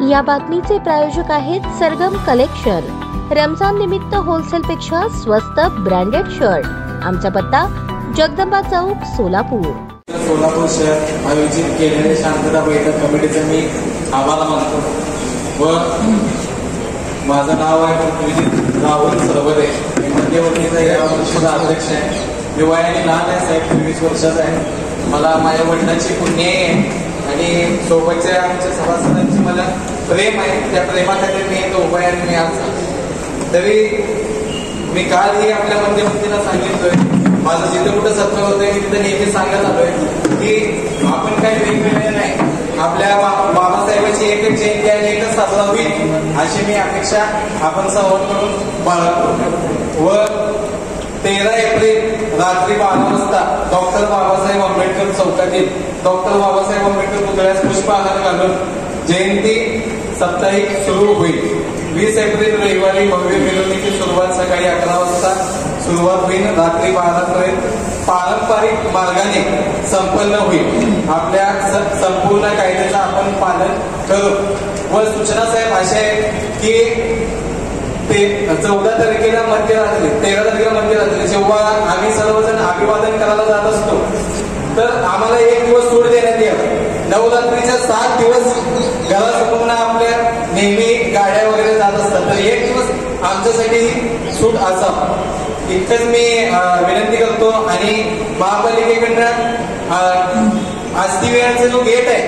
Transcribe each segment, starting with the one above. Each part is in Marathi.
या बातमीचे प्रायोजक आहेत सरगम कलेक्शन। रमजान निमित्त होलसेल पेक्षा स्वस्त ब्रँडेड शर्ट। आमचा पत्ता जगदंबा चौक, सोलापूर। सोलापूर शहर आयोजित केलेले शांतता बैठक कमिटीचे मी आभार मानतो व माझं नाव आहे पृथ्वीजीत राहुल सरवरे। मी मध्यवर्तीचा या वर्षाचा अध्यक्ष आहे। मी वयाने लहान आहे साहेब, 23 वर्षाचा आहे। मला माझ्या वडिलांची पुण्य आहे आणि सोबतच्या आमच्या सभासदांची मला प्रेम आहे। त्या प्रेमाखाली मी तो उभा आहे। मी आज तरी मी कालही आपल्या मध्यवर्तीला सांगितलोय, माझं जिथं कुठं सत्य होतंय मी तिथं नेहमी सांगत आलोय की आपण काही वेगवेगळे नाही, आपल्या बाबासाहेबांची एकच जयंती आहे, एकच साजरा होईल अशी मी अपेक्षा आपण सर्वांकडून बाळगतो। व 13 एप्रिल रात्री 12 वाजता डॉक्टर बाबासाहेब आंबेडकर चौकातील डॉक्टर बाबासाहेब आंबेडकर पुतळ्यास पुष्पहार घालून जयंती साप्ताहिक सुरू होईल। 20 एप्रिल रविवारी भव्य मिरवणुकीची सुरुवात सकाळी 11 वाजता सुरुवात होईल, रात्री 12 पर्यंत पारंपरिक मार्गाने संपन्न होईल। आपल्या संपूर्ण कायद्याचं आपण पालन करू। व सूचना साहेब अशा आहे की ते 14 तारखेला मध्यरात्री 13 तारखेला मध्यरात्री जेव्हा आम्ही सर्वजण अभिवादन करायला जात असतो तर आम्हाला 1 दिवस सूट देण्यात यावं। नवरात्रीच्या 7 दिवस घरासमोर आपल्या नेहमी गाड्या वगैरे जात असतात, तर 1 दिवस आमच्यासाठी सूट असावं इतकंच मी विनंती करतो। आणि महापालिकेकडनं आस्ती वेळाचा जो गेट आहे,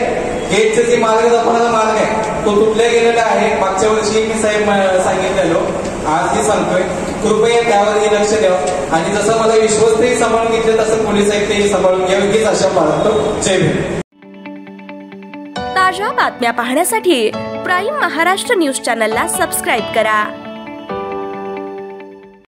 गेटचे जे मार्ग जपणारा मार्ग आहे तो तुटल्या गेलेला आहे। मागच्या वर्षी मी साहेब सांगितलेलो, आजही सांगतोय, कृपया त्यावरही लक्ष द्यावं आणि जसं मला विश्वस्तही सांभाळून घेतले तसं पोलीस आयुक्तही सांभाळून घ्यावे हीच आशा बाळगतो। जय भीम। ताज्या बातम्या पाहण्यासाठी प्राईम महाराष्ट्र न्यूज चॅनलला सबस्क्राईब करा।